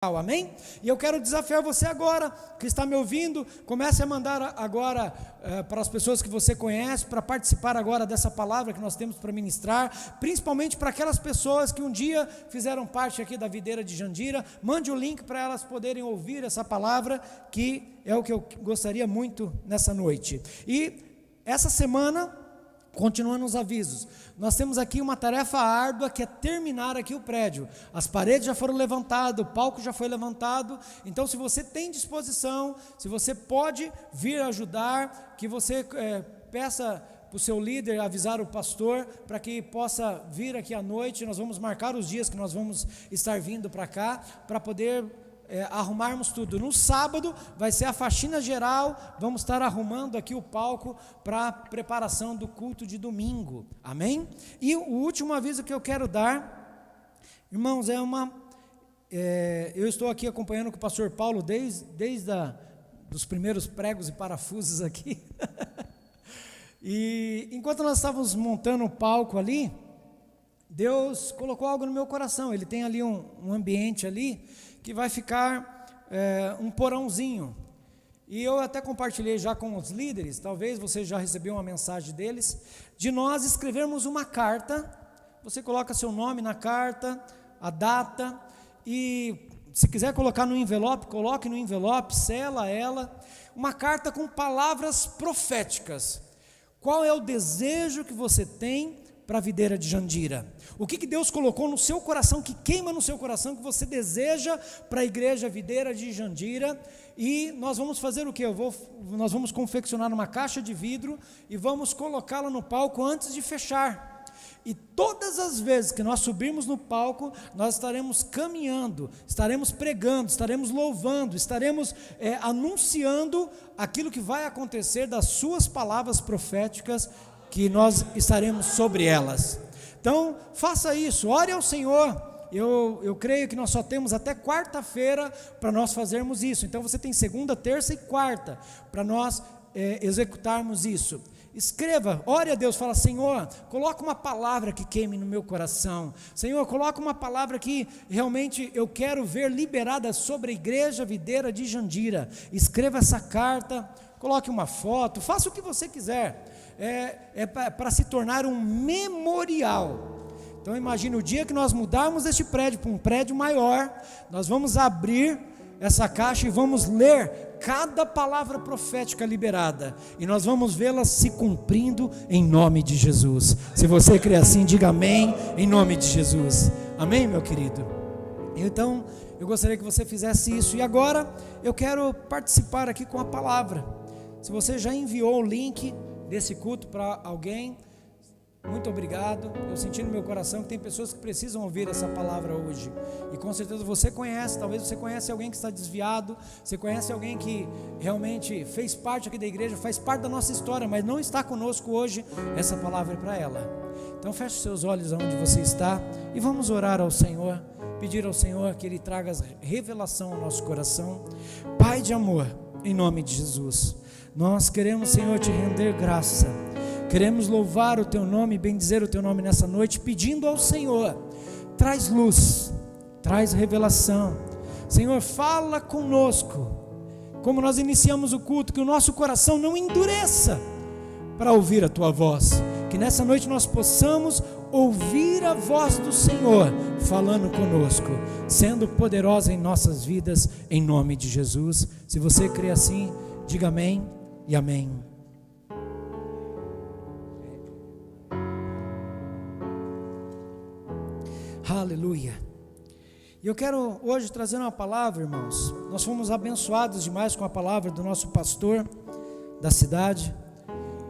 Amém? E eu quero desafiar você agora, que está me ouvindo, comece a mandar agora para as pessoas que você conhece, para participar agora dessa palavra que nós temos para ministrar, principalmente para aquelas pessoas que um dia fizeram parte aqui da videira de Jandira. Mande o link para elas poderem ouvir essa palavra, que é o que eu gostaria muito nessa noite. E essa semana, continuando os avisos, nós temos aqui uma tarefa árdua, que é terminar aqui o prédio. As paredes já foram levantadas, o palco já foi levantado. Então, se você tem disposição, se você pode vir ajudar, que você peça para o seu líder avisar o pastor, para que possa vir aqui à noite. Nós vamos marcar os dias que nós vamos estar vindo para cá, para poder arrumarmos tudo. No sábado vai ser a faxina geral, vamos estar arrumando aqui o palco para a preparação do culto de domingo, amém? E o último aviso que eu quero dar, irmãos, eu estou aqui acompanhando com o pastor Paulo desde dos primeiros pregos e parafusos aqui, e enquanto nós estávamos montando o palco ali, Deus colocou algo no meu coração. Ele tem ali um ambiente ali, que vai ficar um porãozinho, e eu até compartilhei já com os líderes, talvez você já recebeu uma mensagem deles, de nós escrevermos uma carta. Você coloca seu nome na carta, a data, e se quiser colocar no envelope, coloque no envelope, sela ela, uma carta com palavras proféticas. Qual é o desejo que você tem para a videira de Jandira? O que Deus colocou no seu coração, que queima no seu coração, que você deseja para a igreja videira de Jandira? E nós vamos fazer o que? Nós vamos confeccionar uma caixa de vidro e vamos colocá-la no palco antes de fechar. E todas as vezes que nós subirmos no palco, nós estaremos caminhando, estaremos pregando, estaremos louvando, estaremos anunciando aquilo que vai acontecer das suas palavras proféticas, que nós estaremos sobre elas. Então, faça isso, ore ao Senhor. Eu creio que nós só temos até quarta-feira para nós fazermos isso. Então, você tem segunda, terça e quarta para nós executarmos isso. Escreva, ore a Deus, fala: Senhor, coloca uma palavra que queime no meu coração. Senhor, coloca uma palavra que realmente eu quero ver liberada sobre a igreja videira de Jandira. Escreva essa carta, coloque uma foto, faça o que você quiser. Para se tornar um memorial. Então imagine o dia que nós mudarmos este prédio para um prédio maior, nós vamos abrir essa caixa e vamos ler cada palavra profética liberada, e nós vamos vê-la se cumprindo em nome de Jesus. Se você crê assim, diga amém, em nome de Jesus. Amém, meu querido? Então eu gostaria que você fizesse isso. E agora eu quero participar aqui com a palavra. Se você já enviou o link desse culto para alguém, muito obrigado. Eu senti no meu coração que tem pessoas que precisam ouvir essa palavra hoje, e com certeza você conhece, talvez você conhece alguém que está desviado, você conhece alguém que realmente fez parte aqui da igreja, faz parte da nossa história, mas não está conosco hoje. Essa palavra é para ela. Então feche seus olhos aonde você está e vamos orar ao Senhor, pedir ao Senhor que Ele traga revelação ao nosso coração. Pai de amor, em nome de Jesus, nós queremos, Senhor, te render graça, queremos louvar o Teu nome, bendizer o Teu nome nessa noite, pedindo ao Senhor: traz luz, traz revelação. Senhor, fala conosco, como nós iniciamos o culto, que o nosso coração não endureça para ouvir a Tua voz, que nessa noite nós possamos ouvir a voz do Senhor falando conosco, sendo poderosa em nossas vidas, em nome de Jesus. Se você crê assim, diga amém e amém. Aleluia. E eu quero hoje trazer uma palavra, irmãos. Nós fomos abençoados demais com a palavra do nosso pastor da cidade,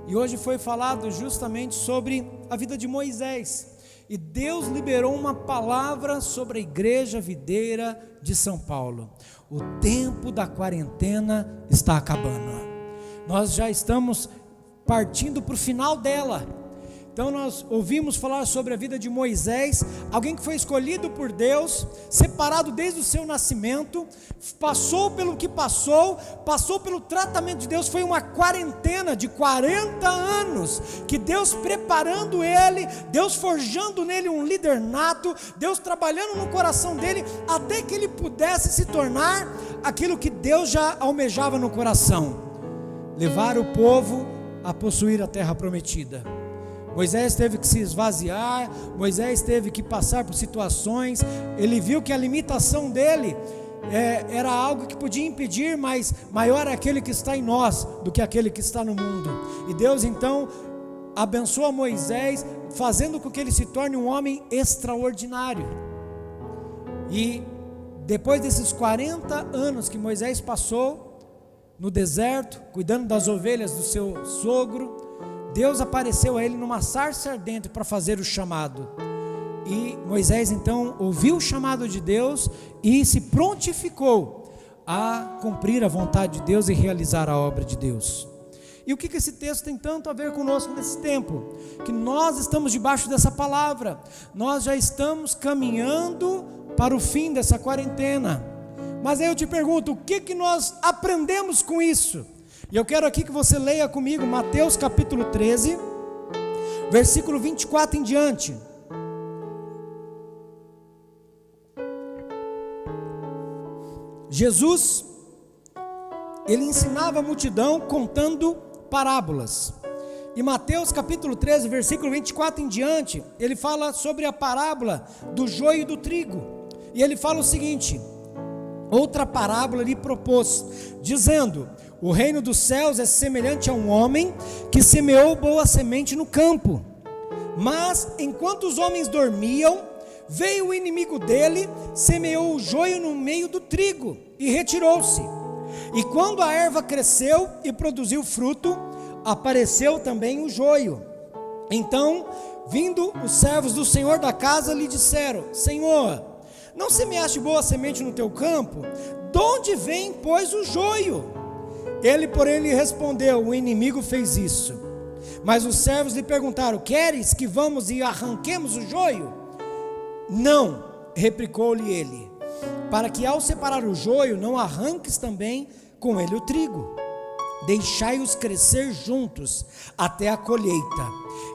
e hoje foi falado justamente sobre a vida de Moisés, e Deus liberou uma palavra sobre a igreja videira de São Paulo. O tempo da quarentena está acabando, nós já estamos partindo para o final dela. Então nós ouvimos falar sobre a vida de Moisés, alguém que foi escolhido por Deus, separado desde o seu nascimento, passou pelo que passou pelo tratamento de Deus. Foi uma quarentena de 40 anos, que Deus preparando ele, Deus forjando nele um líder nato, Deus trabalhando no coração dele, até que ele pudesse se tornar aquilo que Deus já almejava no coração: levar o povo a possuir a terra prometida. Moisés teve que se esvaziar, Moisés teve que passar por situações, ele viu que a limitação dele era algo que podia impedir, mas maior é aquele que está em nós do que aquele que está no mundo. E Deus então abençoa Moisés, fazendo com que ele se torne um homem extraordinário. E depois desses 40 anos que Moisés passou no deserto, cuidando das ovelhas do seu sogro, Deus apareceu a ele numa sarça ardente para fazer o chamado. E Moisés então ouviu o chamado de Deus e se prontificou a cumprir a vontade de Deus e realizar a obra de Deus. E o que esse texto tem tanto a ver conosco nesse tempo? Que nós estamos debaixo dessa palavra, nós já estamos caminhando para o fim dessa quarentena. Mas aí eu te pergunto, o que nós aprendemos com isso? E eu quero aqui que você leia comigo Mateus capítulo 13, versículo 24 em diante. Jesus, ele ensinava a multidão contando parábolas. E Mateus capítulo 13, versículo 24 em diante, ele fala sobre a parábola do joio e do trigo. E ele fala o seguinte: outra parábola lhe propôs, dizendo: o reino dos céus é semelhante a um homem que semeou boa semente no campo. Mas enquanto os homens dormiam, veio o inimigo dele, semeou o joio no meio do trigo e retirou-se. E quando a erva cresceu e produziu fruto, apareceu também o joio. Então, vindo os servos do senhor da casa, lhe disseram: Senhor, não semeaste boa semente no teu campo? De onde vem, pois, o joio? Ele, porém, lhe respondeu: o inimigo fez isso. Mas os servos lhe perguntaram: queres que vamos e arranquemos o joio? Não, replicou-lhe ele, para que ao separar o joio, não arranques também com ele o trigo. Deixai-os crescer juntos até a colheita,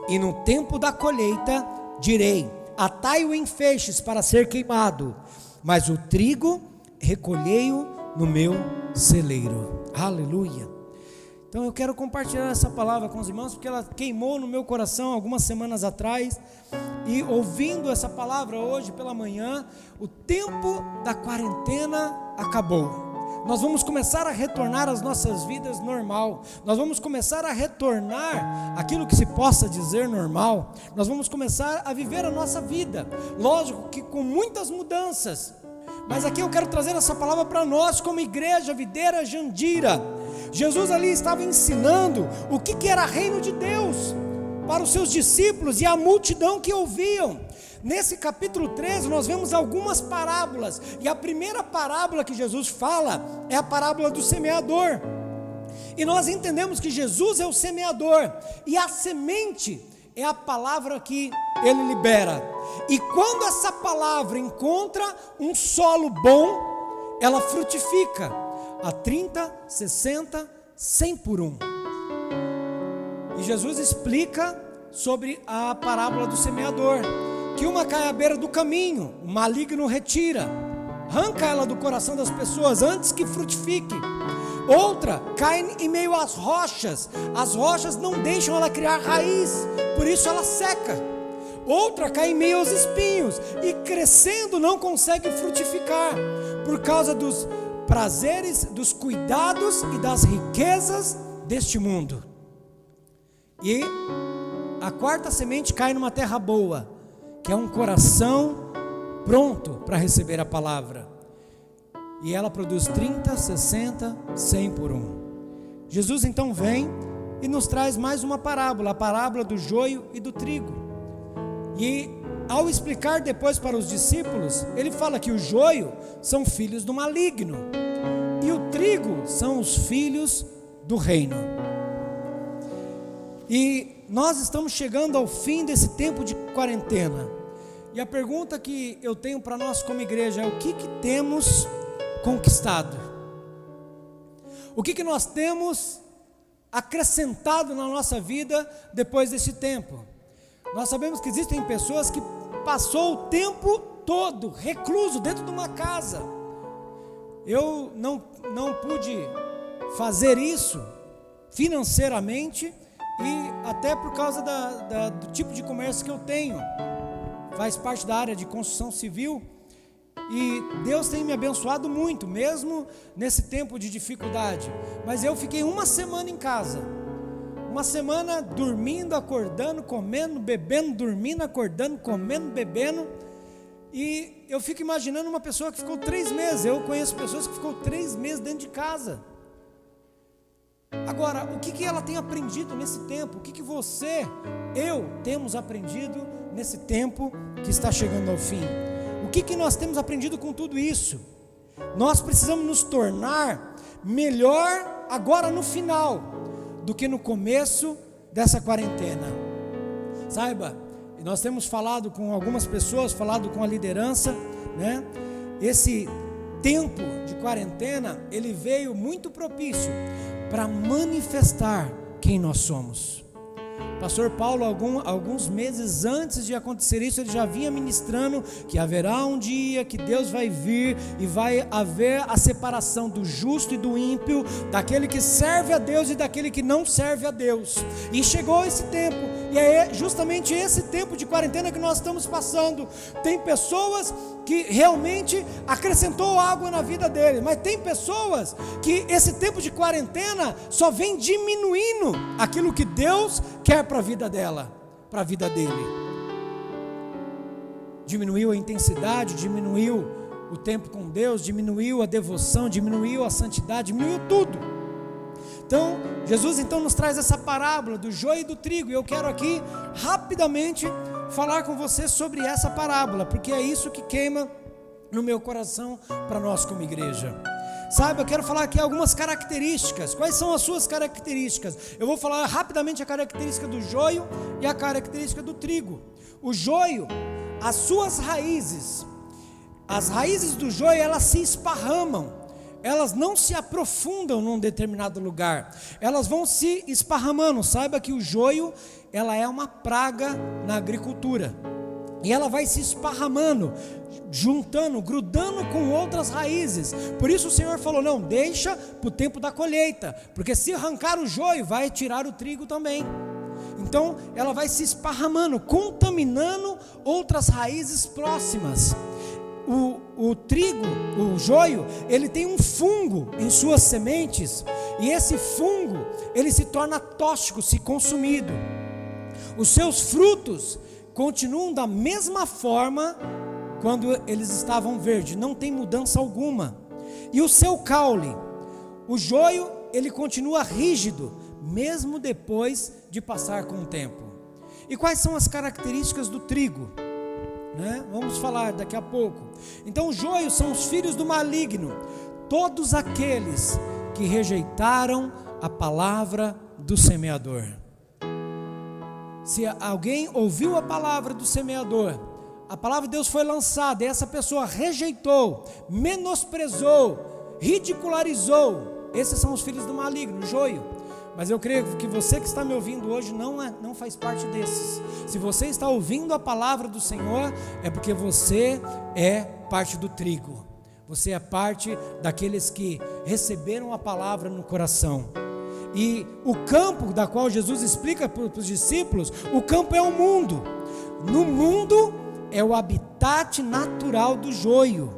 e no tempo da colheita direi: atai-o em feixes para ser queimado, mas o trigo recolhei-o no meu celeiro. Aleluia. Então eu quero compartilhar essa palavra com os irmãos, porque ela queimou no meu coração algumas semanas atrás, e ouvindo essa palavra hoje pela manhã, o tempo da quarentena acabou. Nós vamos começar a retornar às nossas vidas normal, nós vamos começar a retornar aquilo que se possa dizer normal, nós vamos começar a viver a nossa vida, lógico que com muitas mudanças, mas aqui eu quero trazer essa palavra para nós como igreja Videira Jandira. Jesus ali estava ensinando o que era reino de Deus para os seus discípulos e a multidão que ouviam. Nesse capítulo 13 nós vemos algumas parábolas, e a primeira parábola que Jesus fala é a parábola do semeador. E nós entendemos que Jesus é o semeador, e a semente é a palavra que ele libera. E quando essa palavra encontra um solo bom, ela frutifica a 30, 60, 100 por 1. E Jesus explica sobre a parábola do semeador, que uma cai à beira do caminho, o maligno retira, arranca ela do coração das pessoas antes que frutifique. Outra cai em meio às rochas, as rochas não deixam ela criar raiz, por isso ela seca. Outra cai em meio aos espinhos, e crescendo não consegue frutificar, por causa dos prazeres, dos cuidados e das riquezas deste mundo. E a quarta semente cai numa terra boa, que é um coração pronto para receber a palavra, e ela produz 30, 60, 100 por 1. Jesus então vem e nos traz mais uma parábola, a parábola do joio e do trigo. E ao explicar depois para os discípulos, ele fala que o joio são filhos do maligno e o trigo são os filhos do reino. E nós estamos chegando ao fim desse tempo de quarentena. E a pergunta que eu tenho para nós como igreja é: o que temos conquistado? O que nós temos acrescentado na nossa vida depois desse tempo? Nós sabemos que existem pessoas que passou o tempo todo recluso dentro de uma casa. Eu não pude fazer isso financeiramente, e até por causa do tipo de comércio que eu tenho. Faz parte da área de construção civil, e Deus tem me abençoado muito, mesmo nesse tempo de dificuldade. Mas eu fiquei uma semana em casa, uma semana dormindo, acordando, comendo, bebendo, dormindo, acordando, comendo, bebendo. E eu fico imaginando uma pessoa que ficou 3 meses. Eu conheço pessoas que ficou 3 meses dentro de casa. Agora, o que ela tem aprendido nesse tempo? O que eu temos aprendido nesse tempo que está chegando ao fim? O que nós temos aprendido com tudo isso? Nós precisamos nos tornar melhor agora no final do que no começo dessa quarentena. Saiba, nós temos falado com algumas pessoas, falado com a liderança, né? Esse tempo de quarentena, ele veio muito propício para manifestar quem nós somos. Pastor Paulo, alguns meses antes de acontecer isso, ele já vinha ministrando que haverá um dia que Deus vai vir e vai haver a separação do justo e do ímpio, daquele que serve a Deus e daquele que não serve a Deus. E chegou esse tempo, e é justamente esse tempo de quarentena que nós estamos passando. Tem pessoas que realmente acrescentou água na vida deles, mas tem pessoas que esse tempo de quarentena só vem diminuindo aquilo que Deus quer para a vida dela, para a vida dele. Diminuiu a intensidade, diminuiu o tempo com Deus, diminuiu a devoção, diminuiu a santidade, diminuiu tudo. Então, Jesus nos traz essa parábola do joio e do trigo, e eu quero aqui rapidamente falar com você sobre essa parábola, porque é isso que queima no meu coração para nós como igreja. Sabe, eu quero falar aqui algumas características. Quais são as suas características? Eu vou falar rapidamente a característica do joio e a característica do trigo. O joio, as suas raízes, as raízes do joio, elas se esparramam, elas não se aprofundam num determinado lugar, elas vão se esparramando. Saiba que o joio, ela é uma praga na agricultura, e ela vai se esparramando, juntando, grudando com outras raízes. Por isso o Senhor falou: não, deixa para o tempo da colheita, porque se arrancar o joio, vai tirar o trigo também. Então ela vai se esparramando, contaminando outras raízes próximas. O trigo, o joio, ele tem um fungo em suas sementes, e esse fungo, ele se torna tóxico se consumido. Os seus frutos continuam da mesma forma quando eles estavam verdes, não tem mudança alguma. E o seu caule, o joio, ele continua rígido, mesmo depois de passar com o tempo. E quais são as características do trigo? Vamos falar daqui a pouco. Então, o joio são os filhos do maligno, todos aqueles que rejeitaram a palavra do semeador. Se alguém ouviu a palavra do semeador, a palavra de Deus foi lançada, e essa pessoa rejeitou, menosprezou, ridicularizou, esses são os filhos do maligno, o joio. Mas eu creio que você que está me ouvindo hoje não faz parte desses. Se você está ouvindo a palavra do Senhor, é porque você é parte do trigo. Você é parte daqueles que receberam a palavra no coração. E o campo da qual Jesus explica para os discípulos, o campo é o mundo. No mundo é o habitat natural do joio,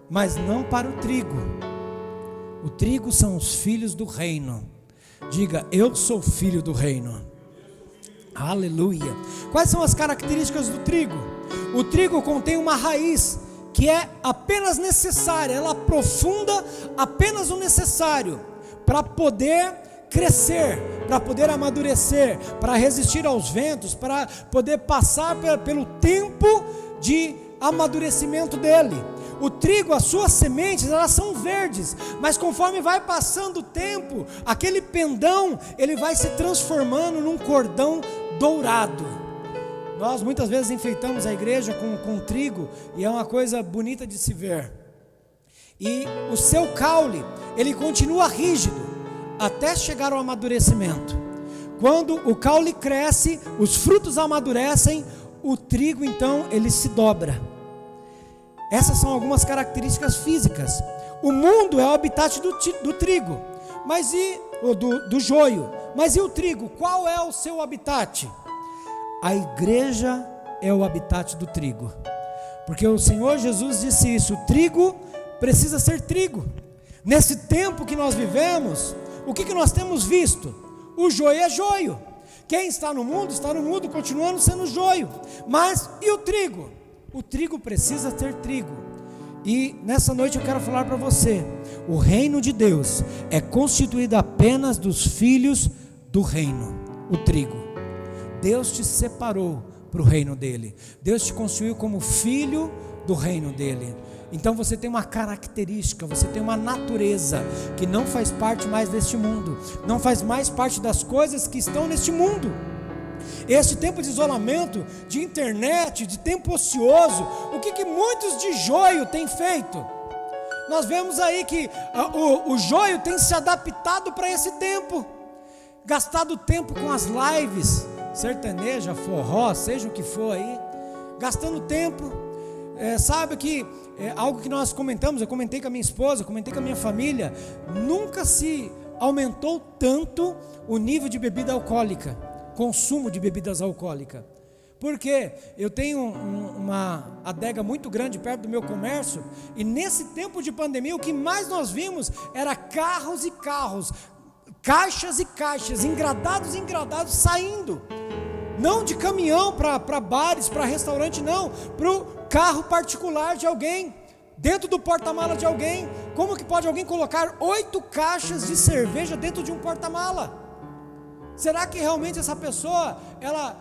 mas não para o trigo. O trigo são os filhos do reino. Diga: eu sou filho do reino. Aleluia. Quais são as características do trigo? O trigo contém uma raiz que é apenas necessária, ela aprofunda apenas o necessário para poder crescer, para poder amadurecer, para resistir aos ventos, para poder passar pelo tempo de amadurecimento dele. O trigo, as suas sementes, elas são verdes, mas conforme vai passando o tempo, aquele pendão, ele vai se transformando num cordão dourado. Nós muitas vezes enfeitamos a igreja com trigo, e é uma coisa bonita de se ver. E o seu caule, ele continua rígido, até chegar ao amadurecimento. Quando o caule cresce, os frutos amadurecem, o trigo então, ele se dobra. Essas são algumas características físicas. O mundo é o habitat do trigo, do joio. Mas e o trigo? Qual é o seu habitat? A igreja é o habitat do trigo. Porque o Senhor Jesus disse isso: o trigo precisa ser trigo. Nesse tempo que nós vivemos, o que nós temos visto? O joio é joio. Quem está no mundo, continuando sendo joio. Mas e o trigo? O trigo precisa ter trigo. E nessa noite eu quero falar para você: o reino de Deus é constituído apenas dos filhos do reino, o trigo. Deus te separou para o reino dele. Deus te constituiu como filho do reino dele. Então você tem uma característica, você tem uma natureza que não faz parte mais deste mundo, não faz mais parte das coisas que estão neste mundo. Este tempo de isolamento, de internet, de tempo ocioso, o que muitos de joio têm feito? Nós vemos aí que o joio tem se adaptado para esse tempo, gastado tempo com as lives, sertaneja, forró, seja o que for aí, gastando tempo. Sabe que algo que nós comentamos, eu comentei com a minha esposa, comentei com a minha família, nunca se aumentou tanto o nível de bebida alcoólica, consumo de bebidas alcoólicas, porque eu tenho uma adega muito grande perto do meu comércio, e nesse tempo de pandemia o que mais nós vimos era carros e carros, caixas e caixas, engradados saindo, não de caminhão para bares, para restaurante, não, para o carro particular de alguém, dentro do porta-mala de alguém. Como que pode alguém colocar 8 caixas de cerveja dentro de um porta-mala? Será que realmente essa pessoa, ela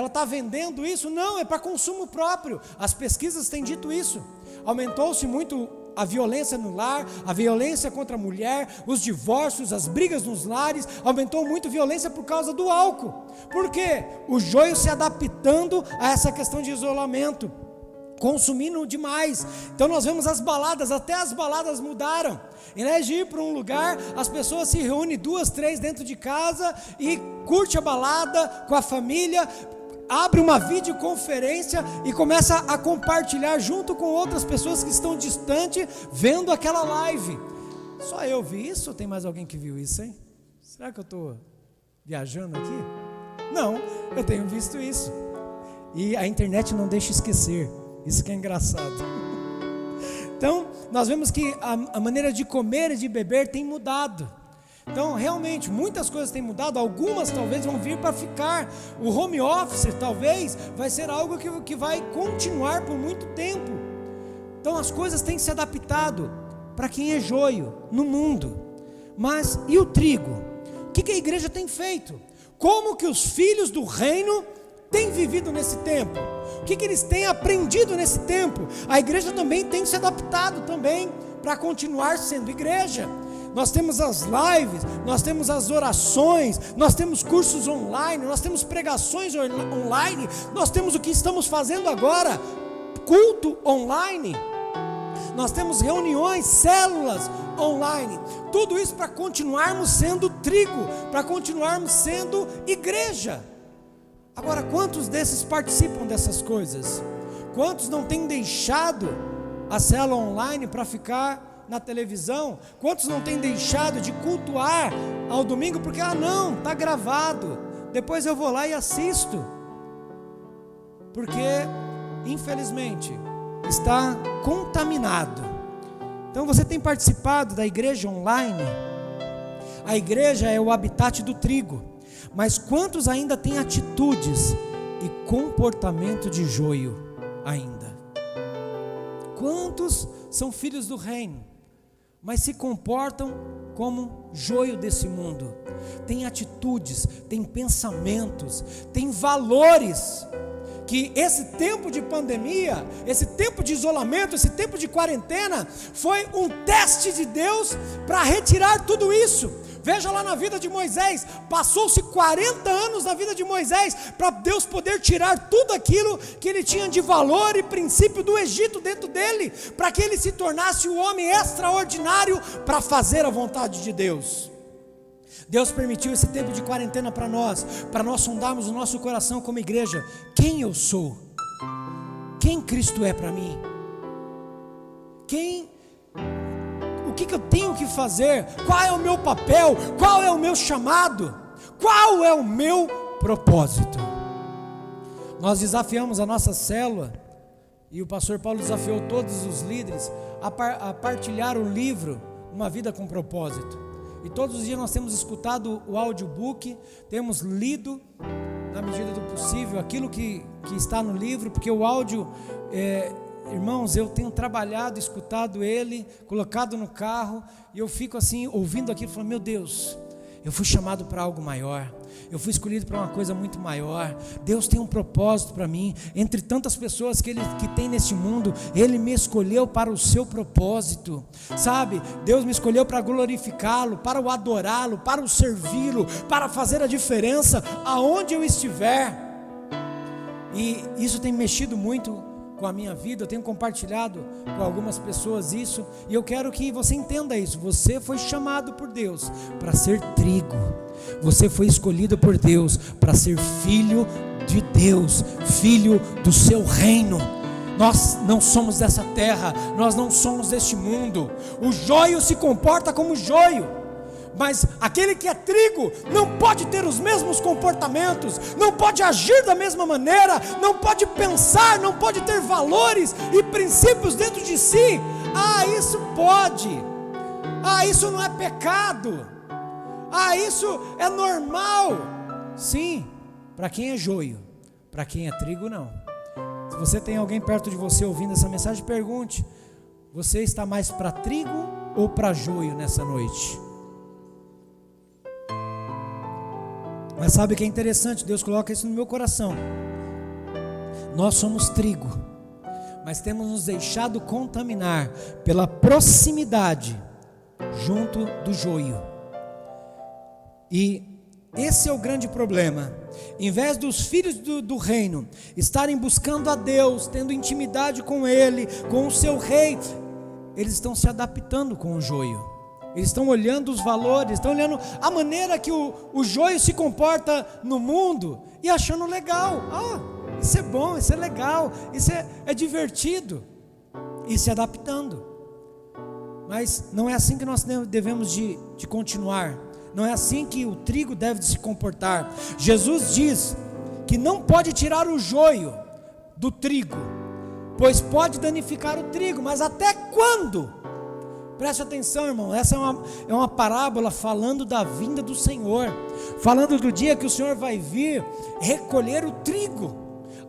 está vendendo isso? Não, é para consumo próprio. As pesquisas têm dito isso. Aumentou-se muito a violência no lar, a violência contra a mulher, os divórcios, as brigas nos lares, aumentou muito a violência por causa do álcool. Por quê? O joio se adaptando a essa questão de isolamento, consumindo demais. Então nós vemos as baladas, até as baladas mudaram. Em vez de ir para um lugar, as pessoas se reúnem 2, 3 dentro de casa e curte a balada com a família, abre uma videoconferência e começa a compartilhar junto com outras pessoas que estão distantes, vendo aquela live. Só eu vi isso ou tem mais alguém que viu isso, hein? Será que eu estou viajando aqui? Não, eu tenho visto isso. E a internet não deixa esquecer. Isso que é engraçado. Então, nós vemos que a maneira de comer e de beber tem mudado. Então, realmente, muitas coisas têm mudado, algumas talvez vão vir para ficar. O home office, talvez, vai ser algo que vai continuar por muito tempo. Então, as coisas têm se adaptado para quem é joio no mundo. Mas, e o trigo? O que a igreja tem feito? Como que os filhos do reino têm vivido nesse tempo? O que eles têm aprendido nesse tempo? A igreja também tem se adaptado também para continuar sendo igreja. Nós temos as lives, nós temos as orações, nós temos cursos online, nós temos pregações online, nós temos o que estamos fazendo agora, culto online, nós temos reuniões, células online, tudo isso para continuarmos sendo trigo, para continuarmos sendo igreja. Agora, quantos desses participam dessas coisas? Quantos não têm deixado a célula online para ficar na televisão? Quantos não têm deixado de cultuar ao domingo porque, não, está gravado, depois eu vou lá e assisto? Porque, infelizmente, está contaminado. Então você tem participado da igreja online? A igreja é o habitat do trigo, mas quantos ainda têm atitudes e comportamento de joio ainda? Quantos são filhos do reino, mas se comportam como joio desse mundo? Tem atitudes, tem pensamentos, tem valores que esse tempo de pandemia, esse tempo de isolamento, esse tempo de quarentena, foi um teste de Deus para retirar tudo isso. Veja lá na vida de Moisés, passou-se 40 anos na vida de Moisés, para Deus poder tirar tudo aquilo que ele tinha de valor e princípio do Egito dentro dele, para que ele se tornasse um homem extraordinário para fazer a vontade de Deus. Deus permitiu esse tempo de quarentena para nós sondarmos o nosso coração como igreja. Quem eu sou? Quem Cristo é para mim? O que eu tenho que fazer? Qual é o meu papel? Qual é o meu chamado? Qual é o meu propósito? Nós desafiamos a nossa célula, e o pastor Paulo desafiou todos os líderes a partilhar o livro Uma Vida com Propósito. E todos os dias nós temos escutado o audiobook, temos lido, na medida do possível, aquilo que está no livro, porque o áudio, irmãos, eu tenho trabalhado, escutado ele, colocado no carro, e eu fico assim, ouvindo aquilo, falando, meu Deus, eu fui chamado para algo maior, eu fui escolhido para uma coisa muito maior. Deus tem um propósito para mim, entre tantas pessoas que tem neste mundo, Ele me escolheu para o seu propósito, sabe? Deus me escolheu para glorificá-lo, para o adorá-lo, para o servi-lo, para fazer a diferença aonde eu estiver. E isso tem mexido muito com a minha vida, eu tenho compartilhado com algumas pessoas isso, e eu quero que você entenda isso. Você foi chamado por Deus para ser trigo, você foi escolhido por Deus para ser filho de Deus, filho do seu reino. Nós não somos dessa terra, nós não somos deste mundo. O joio se comporta como joio, mas aquele que é trigo não pode ter os mesmos comportamentos, não pode agir da mesma maneira, não pode pensar, não pode ter valores e princípios dentro de si. Isso pode, isso não é pecado, isso é normal. Sim, para quem é joio, para quem é trigo não. Se você tem alguém perto de você ouvindo essa mensagem, pergunte: você está mais para trigo ou para joio nessa noite? Mas sabe o que é interessante? Deus coloca isso no meu coração. Nós somos trigo, mas temos nos deixado contaminar pela proximidade junto do joio. E esse é o grande problema. Em vez dos filhos do reino estarem buscando a Deus, tendo intimidade com Ele, com o seu rei, eles estão se adaptando com o joio. Eles estão olhando os valores, estão olhando a maneira que o joio se comporta no mundo e achando legal. Isso é bom, isso é legal, isso é divertido, e se adaptando. Mas não é assim que nós devemos de continuar. Não é assim que o trigo deve de se comportar. Jesus diz que não pode tirar o joio do trigo, pois pode danificar o trigo. Mas até quando? Preste atenção, irmão, essa é uma parábola falando da vinda do Senhor, falando do dia que o Senhor vai vir recolher o trigo,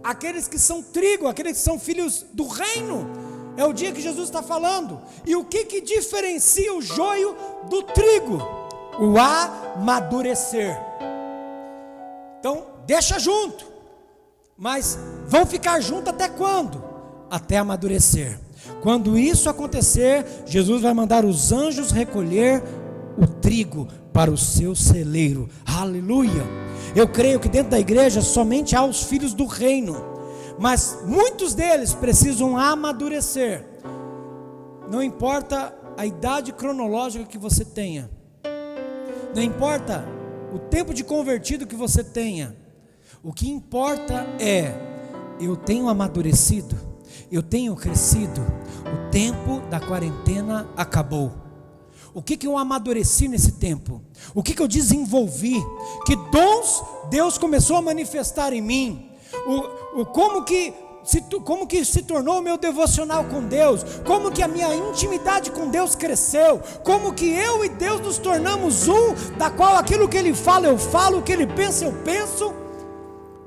aqueles que são trigo, aqueles que são filhos do reino, é o dia que Jesus está falando. E o que diferencia o joio do trigo? O amadurecer. Então, deixa junto, mas vão ficar juntos até quando? Até amadurecer. Quando isso acontecer, Jesus vai mandar os anjos recolher o trigo para o seu celeiro. Aleluia! Eu creio que dentro da igreja somente há os filhos do reino, mas muitos deles precisam amadurecer. Não importa a idade cronológica que você tenha, não importa o tempo de convertido que você tenha, o que importa é: eu tenho amadurecido, eu tenho crescido, o tempo da quarentena acabou. O que eu amadureci nesse tempo? O que eu desenvolvi? Que dons Deus começou a manifestar em mim? Como que se tornou o meu devocional com Deus? Como que a minha intimidade com Deus cresceu? Como que eu e Deus nos tornamos um, da qual aquilo que Ele fala eu falo, o que Ele pensa eu penso?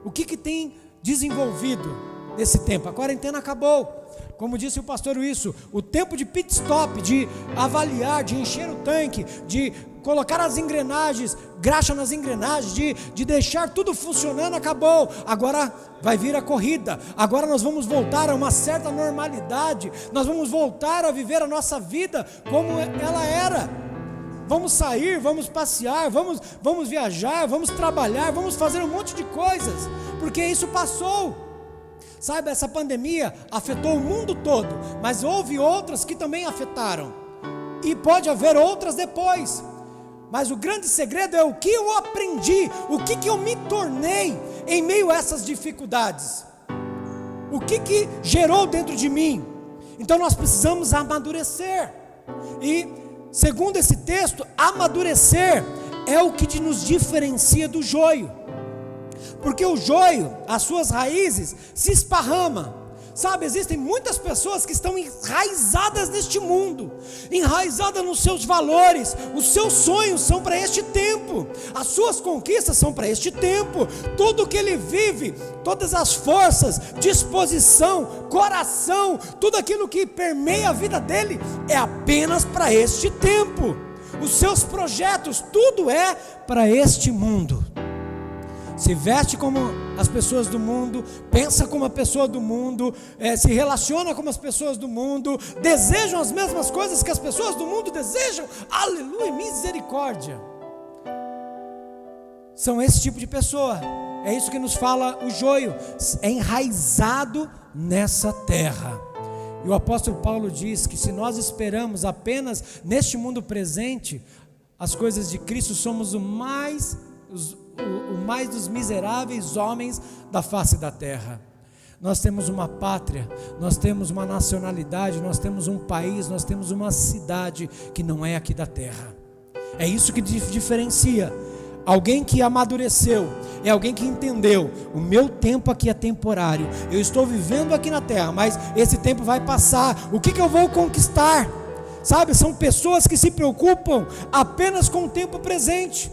O que tem desenvolvido nesse tempo? A quarentena acabou. Como disse o pastor Wilson, o tempo de pit stop, de avaliar, de encher o tanque, de colocar as engrenagens, graxa nas engrenagens, de deixar tudo funcionando, acabou. Agora vai vir a corrida, agora nós vamos voltar a uma certa normalidade, nós vamos voltar a viver a nossa vida como ela era. Vamos sair, vamos passear, vamos viajar, vamos trabalhar, vamos fazer um monte de coisas, porque isso passou. Saiba, essa pandemia afetou o mundo todo, mas houve outras que também afetaram, e pode haver outras depois. Mas o grande segredo é o que eu aprendi, o que eu me tornei em meio a essas dificuldades, o que gerou dentro de mim. Então nós precisamos amadurecer, e segundo esse texto, amadurecer é o que nos diferencia do joio, porque o joio, as suas raízes se esparramam. Sabe, existem muitas pessoas que estão enraizadas neste mundo, enraizadas nos seus valores, os seus sonhos são para este tempo, as suas conquistas são para este tempo, tudo que ele vive, todas as forças, disposição, coração, tudo aquilo que permeia a vida dele é apenas para este tempo. Os seus projetos, tudo é para este mundo. Se veste como as pessoas do mundo, pensa como a pessoa do mundo, se relaciona como as pessoas do mundo, desejam as mesmas coisas que as pessoas do mundo desejam. Aleluia, misericórdia. São esse tipo de pessoa. É isso que nos fala o joio, é enraizado nessa terra. E o apóstolo Paulo diz que se nós esperamos apenas neste mundo presente as coisas de Cristo, somos o mais dos miseráveis homens da face da terra. Nós temos uma pátria, nós temos uma nacionalidade, nós temos um país, nós temos uma cidade que não é aqui da terra. É isso que diferencia. Alguém que amadureceu é alguém que entendeu: o meu tempo aqui é temporário, eu estou vivendo aqui na terra, mas esse tempo vai passar, o que eu vou conquistar? Sabe, são pessoas que se preocupam apenas com o tempo presente,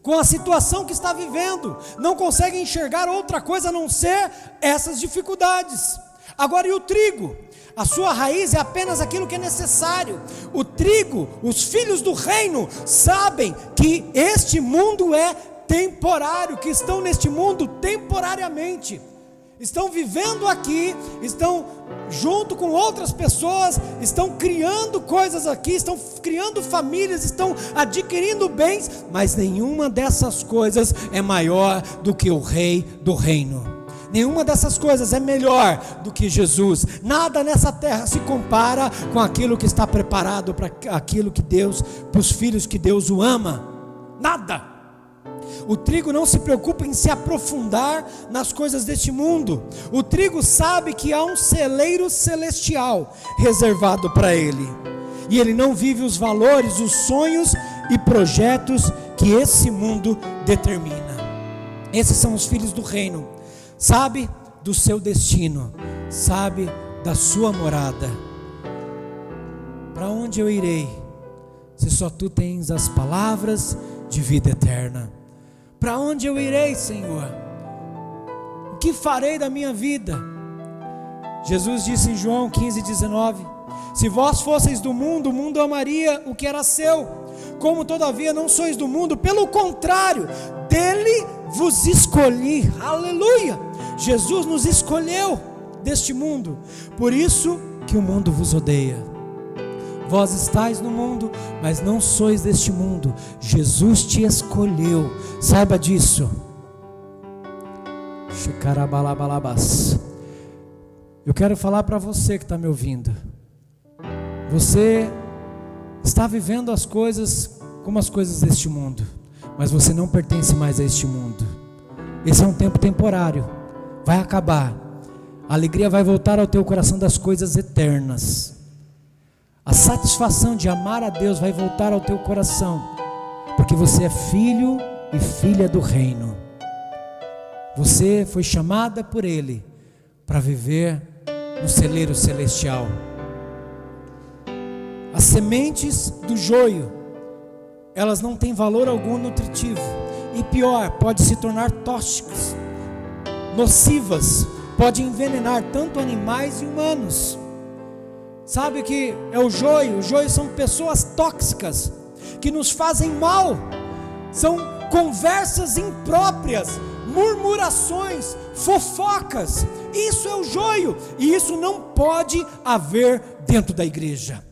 com a situação que está vivendo, não conseguem enxergar outra coisa a não ser essas dificuldades. Agora, e o trigo? A sua raiz é apenas aquilo que é necessário. O trigo, os filhos do reino sabem que este mundo é temporário, que estão neste mundo temporariamente, estão vivendo aqui, estão junto com outras pessoas, estão criando coisas aqui, estão criando famílias, estão adquirindo bens, mas nenhuma dessas coisas é maior do que o Rei do Reino. Nenhuma dessas coisas é melhor do que Jesus. Nada nessa terra se compara com aquilo que está preparado para aquilo que Deus, para os filhos que Deus o ama. Nada. O trigo não se preocupa em se aprofundar nas coisas deste mundo. O trigo sabe que há um celeiro celestial reservado para ele, e ele não vive os valores, os sonhos e projetos que esse mundo determina. Esses são os filhos do reino. Sabe do seu destino, sabe da sua morada. Para onde eu irei, se só tu tens as palavras de vida eterna? Para onde eu irei, Senhor? O que farei da minha vida? Jesus disse em João 15:19: se vós fosseis do mundo, o mundo amaria o que era seu. Como todavia não sois do mundo, pelo contrário, dele vos escolhi. Aleluia! Jesus nos escolheu deste mundo, por isso que o mundo vos odeia. Vós estáis no mundo, mas não sois deste mundo. Jesus te escolheu, saiba disso. Eu quero falar para você que está me ouvindo. Você está vivendo as coisas como as coisas deste mundo, mas você não pertence mais a este mundo. Esse é um tempo temporário, vai acabar. A alegria vai voltar ao teu coração das coisas eternas. A satisfação de amar a Deus vai voltar ao teu coração, porque você é filho e filha do reino. Você foi chamada por Ele para viver no celeiro celestial. As sementes do joio, elas não têm valor algum nutritivo, e pior, pode se tornar tóxicas, nocivas, pode envenenar tanto animais e humanos. Sabe o que é o joio? O joio são pessoas tóxicas, que nos fazem mal, são conversas impróprias, murmurações, fofocas. Isso é o joio, e isso não pode haver dentro da igreja.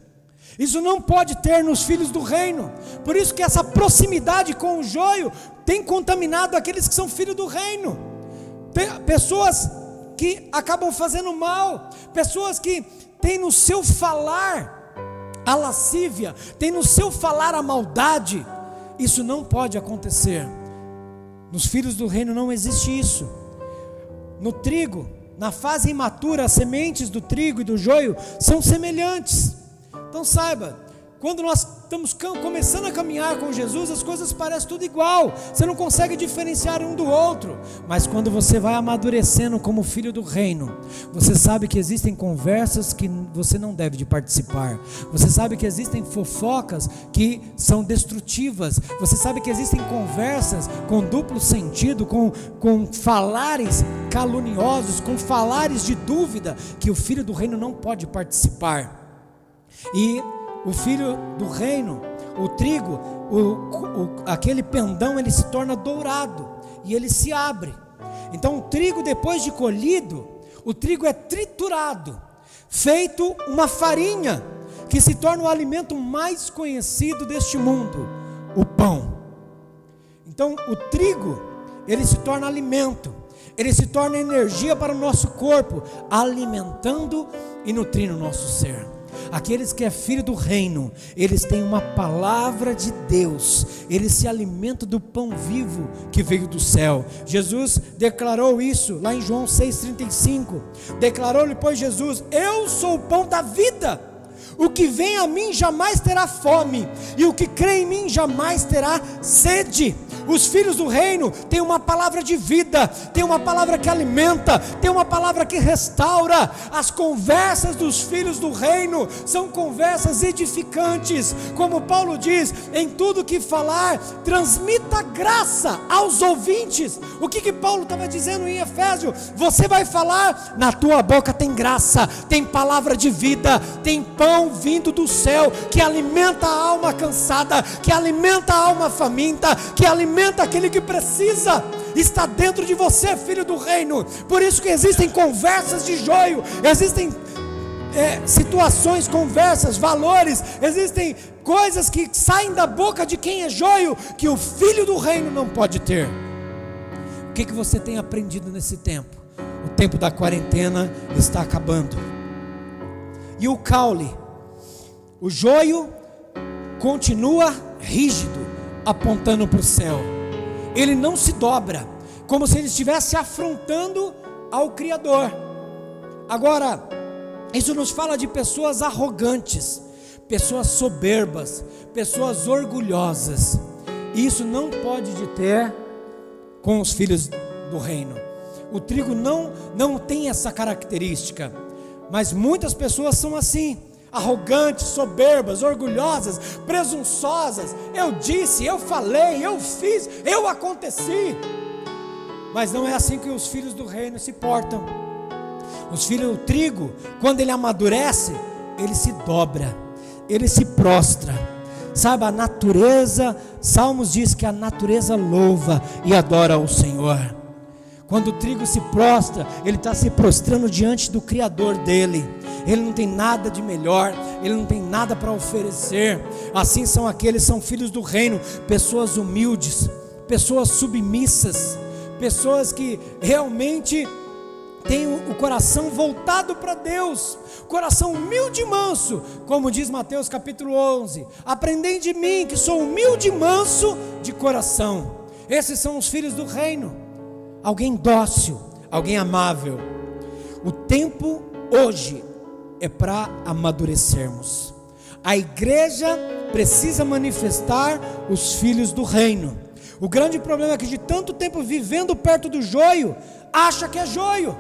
Isso não pode ter nos filhos do reino. Por isso que essa proximidade com o joio tem contaminado aqueles que são filhos do reino. Pessoas que acabam fazendo mal, pessoas que têm no seu falar a lascívia, têm no seu falar a maldade. Isso não pode acontecer. Nos filhos do reino não existe isso. No trigo, na fase imatura, as sementes do trigo e do joio são semelhantes. Então saiba, quando nós estamos começando a caminhar com Jesus, as coisas parecem tudo igual, você não consegue diferenciar um do outro. Mas quando você vai amadurecendo como filho do reino, você sabe que existem conversas que você não deve de participar, você sabe que existem fofocas que são destrutivas, você sabe que existem conversas com duplo sentido, com falares caluniosos, com falares de dúvida, que o filho do reino não pode participar. E o filho do reino, o trigo, aquele pendão, ele se torna dourado e ele se abre. Então o trigo, depois de colhido, o trigo é triturado, feito uma farinha, que se torna o alimento mais conhecido deste mundo, o pão. Então o trigo, ele se torna alimento, ele se torna energia para o nosso corpo, alimentando e nutrindo o nosso ser. Aqueles que é filho do reino, eles têm uma palavra de Deus, eles se alimentam do pão vivo que veio do céu. Jesus declarou isso lá em João 6,35, declarou-lhe, pois, Jesus: eu sou o pão da vida, o que vem a mim jamais terá fome, e o que crê em mim jamais terá sede. Os filhos do reino têm uma palavra de vida, tem uma palavra que alimenta, tem uma palavra que restaura. As conversas dos filhos do reino são conversas edificantes, como Paulo diz: em tudo que falar, transmita graça aos ouvintes. O que Paulo estava dizendo em Efésio? Você vai falar, na tua boca tem graça, tem palavra de vida, tem pão vindo do céu, que alimenta a alma cansada, que alimenta a alma faminta, que alimenta aquele que precisa. Está dentro de você, filho do reino. Por isso que existem conversas de joio, existem situações, conversas, valores, existem coisas que saem da boca de quem é joio, que o filho do reino não pode ter. O que você tem aprendido nesse tempo? O tempo da quarentena está acabando. E o caule, o joio, continua rígido, apontando para o céu. Ele não se dobra, como se ele estivesse afrontando ao Criador. Agora, isso nos fala de pessoas arrogantes, pessoas soberbas, pessoas orgulhosas. Isso não pode ter com os filhos do reino. O trigo não tem essa característica, mas muitas pessoas são assim, arrogantes, soberbas, orgulhosas, presunçosas. Eu disse, eu falei, eu fiz, eu aconteci. Mas não é assim que os filhos do reino se portam. Os filhos do trigo, quando ele amadurece, ele se dobra, ele se prostra. Sabe, a natureza, Salmos diz que a natureza louva e adora o Senhor. Quando o trigo se prostra, ele está se prostrando diante do Criador dele. Ele não tem nada de melhor, ele não tem nada para oferecer. Assim são aqueles, são filhos do reino, pessoas humildes, pessoas submissas, pessoas que realmente têm o coração voltado para Deus, coração humilde e manso, como diz Mateus capítulo 11: aprendei de mim, que sou humilde e manso de coração. Esses são os filhos do reino, alguém dócil, alguém amável. O tempo hoje é para amadurecermos. A igreja precisa manifestar os filhos do reino. O grande problema é que de tanto tempo vivendo perto do joio, acha que é joio.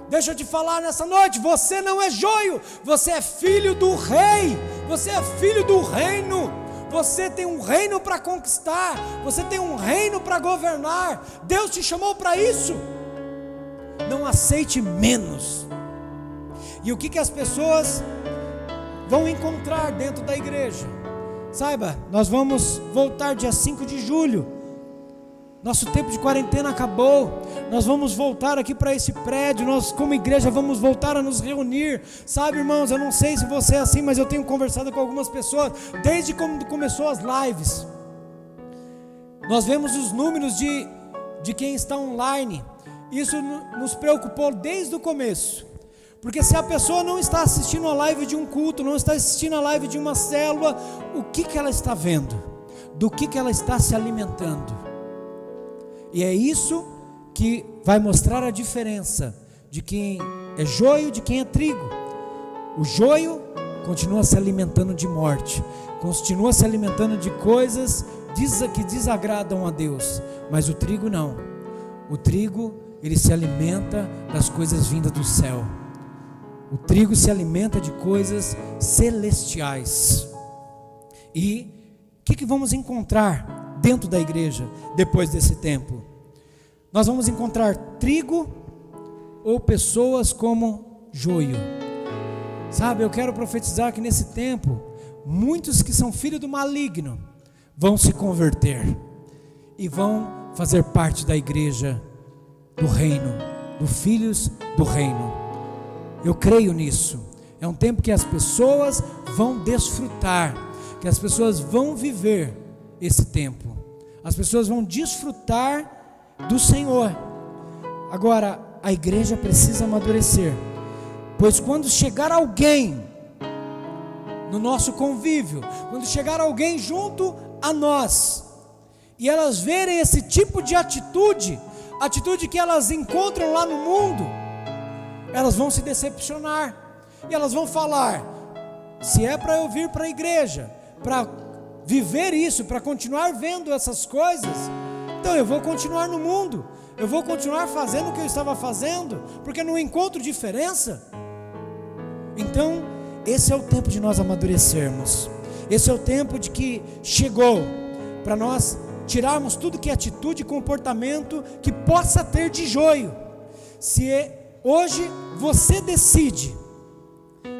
Deixa eu te falar nessa noite, você não é joio, você é filho do rei, você é filho do reino. Você tem um reino para conquistar, você tem um reino para governar. Deus te chamou para isso. Não aceite menos. E o que as pessoas vão encontrar dentro da igreja? Saiba, nós vamos voltar dia 5 de julho. Nosso tempo de quarentena acabou. Nós vamos voltar aqui para esse prédio. Nós, como igreja, vamos voltar a nos reunir. Sabe, irmãos, eu não sei se você é assim, mas eu tenho conversado com algumas pessoas desde quando começou as lives. Nós vemos os números de quem está online. Isso nos preocupou desde o começo. Porque se a pessoa não está assistindo a live de um culto, não está assistindo a live de uma célula, o que ela está vendo? Do que ela está se alimentando? E é isso que vai mostrar a diferença de quem é joio de quem é trigo. O joio continua se alimentando de morte, continua se alimentando de coisas que desagradam a Deus, mas o trigo não. O trigo, ele se alimenta das coisas vindas do céu. O trigo se alimenta de coisas celestiais. E o que vamos encontrar dentro da igreja depois desse tempo? Nós vamos encontrar trigo ou pessoas como joio. Sabe, eu quero profetizar que nesse tempo, muitos que são filhos do maligno vão se converter e vão fazer parte da igreja do reino, dos filhos do reino. Eu creio nisso. É um tempo que as pessoas vão desfrutar, que as pessoas vão viver esse tempo. As pessoas vão desfrutar do Senhor. Agora, a igreja precisa amadurecer, pois quando chegar alguém no nosso convívio, quando chegar alguém junto a nós, e elas verem esse tipo de atitude que elas encontram lá no mundo, elas vão se decepcionar, e elas vão falar: se é para eu vir para a igreja, para viver isso, para continuar vendo essas coisas, então eu vou continuar no mundo, eu vou continuar fazendo o que eu estava fazendo, porque não encontro diferença. Então, esse é o tempo de nós amadurecermos, esse é o tempo de que chegou, para nós tirarmos tudo que é atitude e comportamento que possa ter de joio. Se hoje você decide: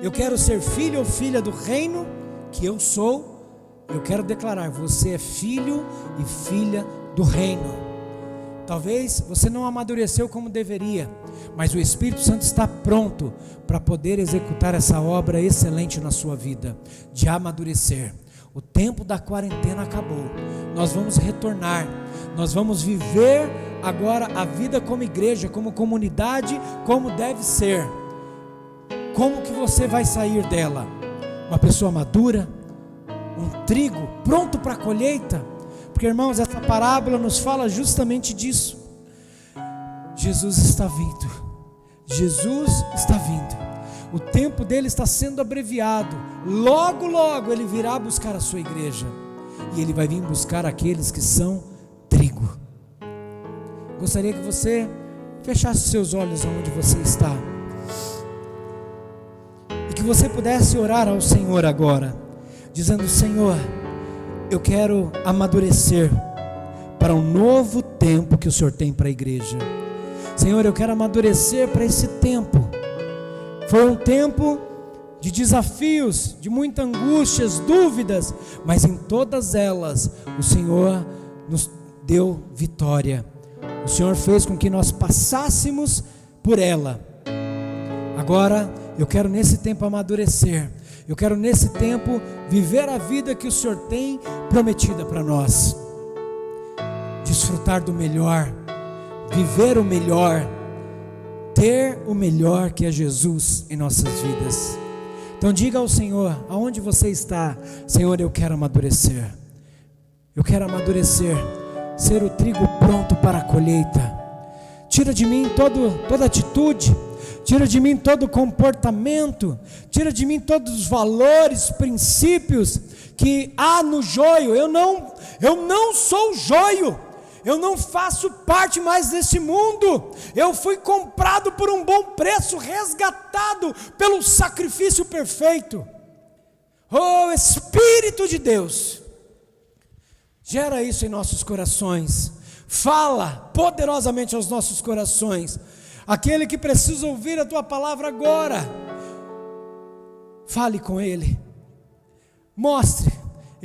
eu quero ser filho ou filha do reino que eu sou, eu quero declarar: você é filho e filha do reino. Talvez você não amadureceu como deveria, mas o Espírito Santo está pronto para poder executar essa obra excelente na sua vida, de amadurecer. O tempo da quarentena acabou, nós vamos retornar, nós vamos viver agora a vida como igreja, como comunidade, como deve ser. Como que você vai sair dela? Uma pessoa madura, um trigo pronto para a colheita? Porque, irmãos, essa parábola nos fala justamente disso. Jesus está vindo, Jesus está vindo, o tempo dele está sendo abreviado, logo logo ele virá buscar a sua igreja, e ele vai vir buscar aqueles que são trigo. Gostaria que você fechasse seus olhos onde você está, e que você pudesse orar ao Senhor agora, dizendo: Senhor, eu quero amadurecer para um novo tempo que o Senhor tem para a igreja. Senhor, eu quero amadurecer para esse tempo. Foi um tempo de desafios, de muitas angústias, dúvidas, mas em todas elas o Senhor nos deu vitória. O Senhor fez com que nós passássemos por ela. Agora eu quero nesse tempo amadurecer. Eu quero nesse tempo viver a vida que o Senhor tem prometida para nós. Desfrutar do melhor, viver o melhor, ter o melhor que é Jesus em nossas vidas. Então diga ao Senhor, aonde você está: Senhor, eu quero amadurecer. Eu quero amadurecer, ser o trigo pronto para a colheita. Tira de mim toda atitude, tira de mim todo comportamento, tira de mim todos os valores, princípios que há no joio. Eu não sou joio, eu não faço parte mais desse mundo. Eu fui comprado por um bom preço, resgatado pelo sacrifício perfeito. Oh, Espírito de Deus, gera isso em nossos corações. Fala poderosamente aos nossos corações. Aquele que precisa ouvir a tua palavra agora, fale com ele, mostre,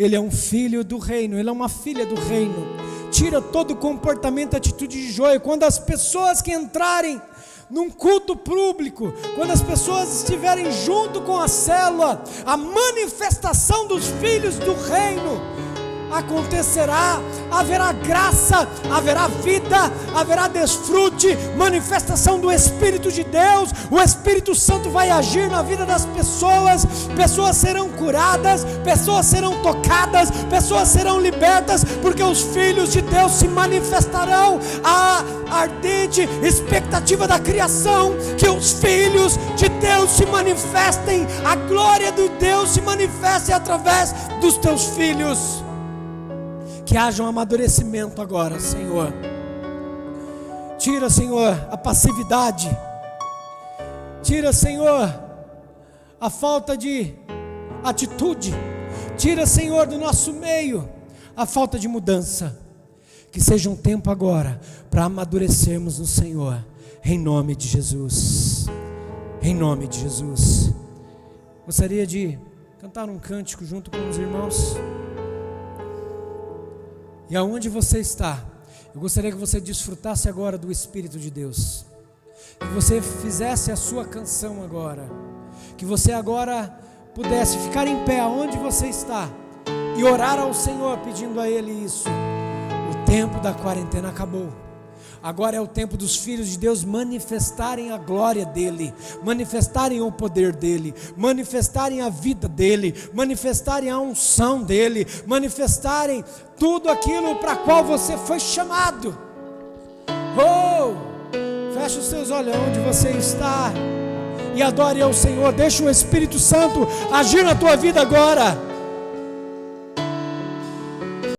ele é um filho do reino, ele é uma filha do reino. Tira todo comportamento, atitude de joio. Quando as pessoas que entrarem num culto público, quando as pessoas estiverem junto com a célula, a manifestação dos filhos do reino acontecerá, haverá graça, haverá vida, haverá desfrute, manifestação do Espírito de Deus. O Espírito Santo vai agir na vida das pessoas, pessoas serão curadas, pessoas serão tocadas, pessoas serão libertas, porque os filhos de Deus se manifestarão. A ardente expectativa da criação, que os filhos de Deus se manifestem, a glória de Deus se manifeste através dos teus filhos. Que haja um amadurecimento agora, Senhor. Tira, Senhor, a passividade. Tira, Senhor, a falta de atitude. Tira, Senhor, do nosso meio a falta de mudança. Que seja um tempo agora para amadurecermos no Senhor, em nome de Jesus. Em nome de Jesus. Gostaria de cantar um cântico junto com os irmãos. E aonde você está, eu gostaria que você desfrutasse agora do Espírito de Deus, que você fizesse a sua canção agora, que você agora pudesse ficar em pé aonde você está e orar ao Senhor pedindo a Ele isso. O tempo da quarentena acabou. Agora é o tempo dos filhos de Deus manifestarem a glória dEle, manifestarem o poder dEle, manifestarem a vida dEle, manifestarem a unção dEle, manifestarem tudo aquilo para qual você foi chamado. Oh, feche os seus olhos onde você está e adore ao Senhor. Deixa o Espírito Santo agir na tua vida agora.